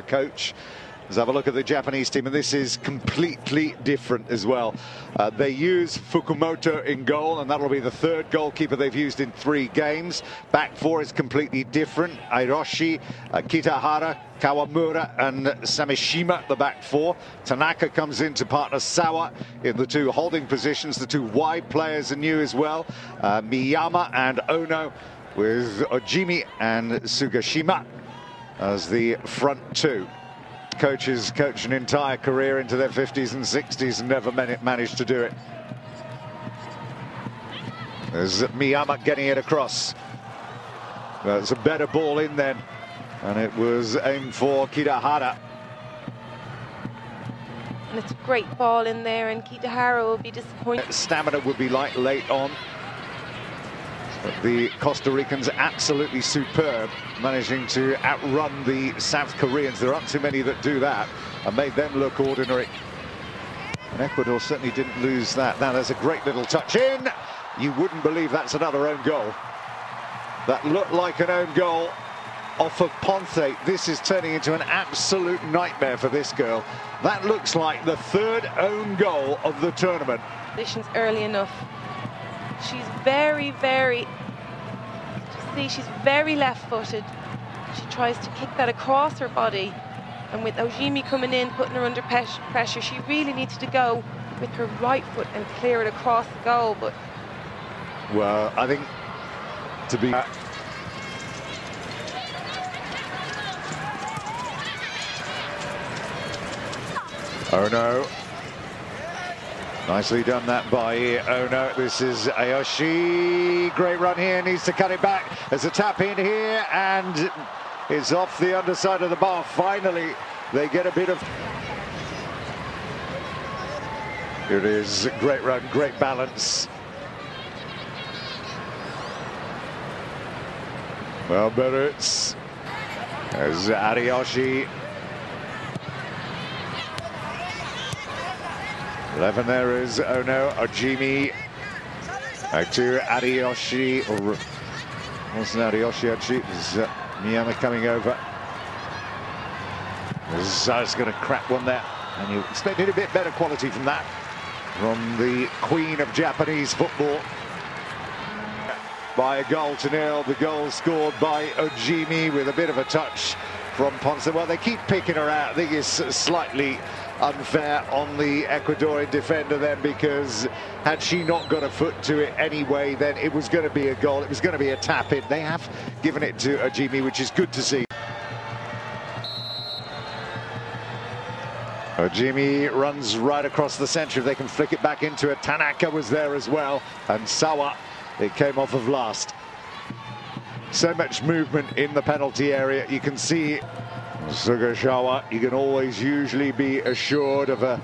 Coach. Let's have a look at the Japanese team, and this is completely different as well. They use Fukumoto in goal, and that'll be the third goalkeeper they've used in 3 games. Back 4 is completely different. Hiroshi, Kitahara, Kawamura and Samishima, the back 4. Tanaka comes in to partner Sawa in the 2 holding positions. The 2 wide players are new as well. Miyama and Ono, with Ojimi and Sugashima as the front 2. Coaches coach an entire career into their 50s and 60s and never managed to do it. There's Miyama getting it across. That's a better ball in then, and it was aimed for Kitahara. And it's a great ball in there, and Kitahara will be disappointed. Stamina would be like late on. But the Costa Ricans absolutely superb, managing to outrun the South Koreans. There aren't too many that do that, and made them look ordinary. And Ecuador certainly didn't lose that. Now there's a great little touch in. You wouldn't believe that's another own goal. That looked like an own goal off of Ponce. This is turning into an absolute nightmare for this girl. That looks like the 3rd own goal of the tournament. Conditions early enough. She's very left-footed. She tries to kick that across her body, and with Ojimi coming in, putting her under pressure, she really needed to go with her right foot and clear it across the goal. But well, I think to be oh no. Nicely done that by Ono. This is Ayoshi. Great run here, needs to cut it back. There's a tap in here, and it's off the underside of the bar. Finally, they get a bit of... Here it is, great run, great balance. Well, Berutz. There's Ariyoshi. 11 there is Ono, Ojimi, back to Ariyoshi, or wasn't Ariyoshi actually, it was Miyama coming over. Zai's going to crack one there, and you expected a bit better quality from that, from the queen of Japanese football. By a 1-0, the goal scored by Ojimi with a bit of a touch from Ponce. Well, they keep picking her out. I think it's slightly unfair on the Ecuadorian defender then, because had she not got a foot to it anyway, then it was going to be a goal. It was going to be a tap in. They have given it to Ojimi, which is good to see. Ojimi runs right across the centre. If they can flick it back into it. Tanaka was there as well, and Sawa, it came off of last. So much movement in the penalty area. You can see Sugashawa, you can always usually be assured of a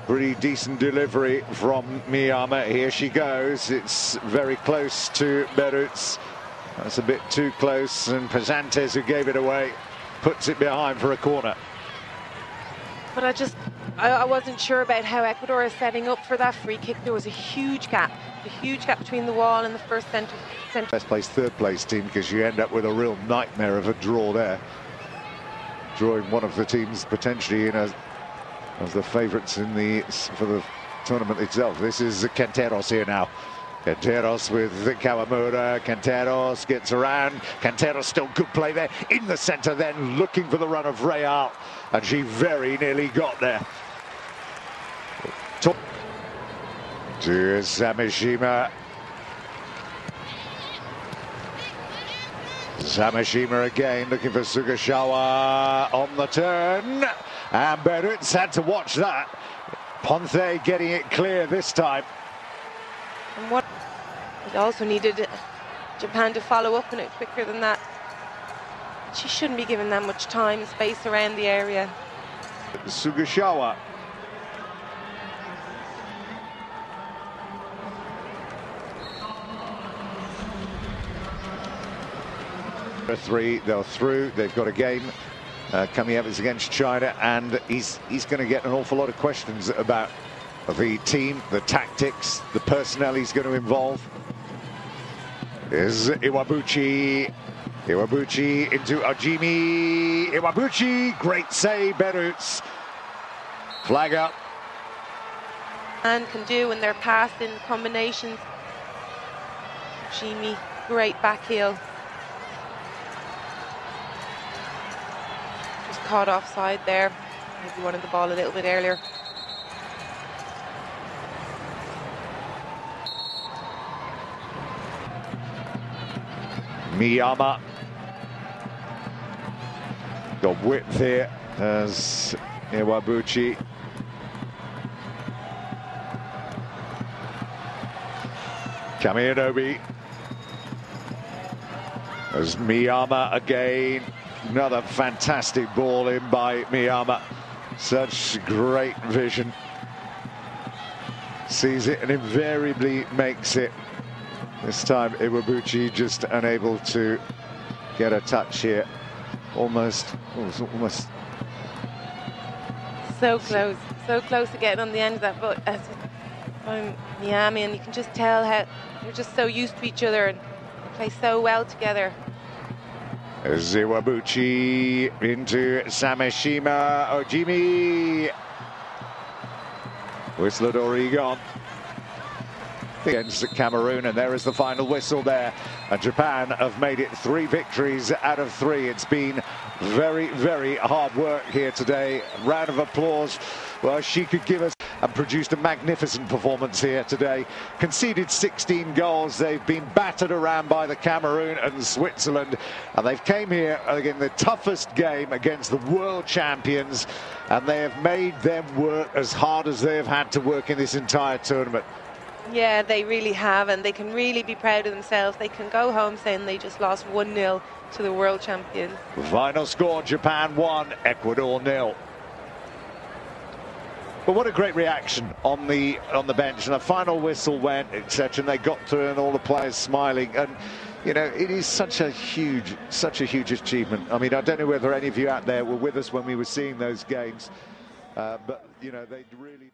pretty decent delivery from Miyama. Here she goes. It's very close to Berutz. That's a bit too close, and Pesantes, who gave it away, puts it behind for a corner. But I wasn't sure about how Ecuador is setting up for that free kick. There was a huge gap between the wall and the first centre. Best place, 3rd place team, because you end up with a real nightmare of a draw there. Drawing one of the teams potentially in as the favourites for the tournament itself. This is Quinteros here now. Quinteros with Kawamura. Quinteros gets around. Quinteros still good play there in the centre, then looking for the run of Real, and she very nearly got there. To Samishima. Samishima again, looking for Sugashawa on the turn, and Berutz had to watch that. Ponce getting it clear this time. And what it also needed Japan to follow up on it quicker than that. She shouldn't be given that much time, space around the area. Sugashawa. They're through. They've got a game coming up. It's against China, and he's going to get an awful lot of questions about the team, the tactics, the personnel he's going to involve. Is Iwabuchi. Iwabuchi into Ojimi. Iwabuchi, great save, Beruts. Flag up. And can do in their passing combinations. Ojimi, great back heel. Just caught offside there. Maybe wanted the ball a little bit earlier. Miyama. Got width here as Iwabuchi. Kamiyanobi. As Miyama again. Another fantastic ball in by Miyama. Such great vision. Sees it and invariably makes it. This time Iwabuchi just unable to get a touch here. Almost so close to getting on the end of that, but as Miami, and you can just tell how they're just so used to each other and they play so well together. Iwabuchi into Sameshima. Ojimi. Whistler Oregon against Cameroon, and there is the final whistle there. And Japan have made it 3 victories out of 3. It's been very, very hard work here today. Round of applause. Well, she could give us, and produced a magnificent performance here today. Conceded 16 goals. They've been battered around by the Cameroon and Switzerland, and they've came here again the toughest game against the world champions, and they have made them work as hard as they have had to work in this entire tournament. Yeah, they really have, and they can really be proud of themselves. They can go home saying they just lost 1-0 to the world champions. Final score: Japan 1, Ecuador 0. But what a great reaction on the bench, and a final whistle went, etc. And they got through, and all the players smiling. And you know, it is such a huge achievement. I mean, I don't know whether any of you out there were with us when we were seeing those games, but you know, they really.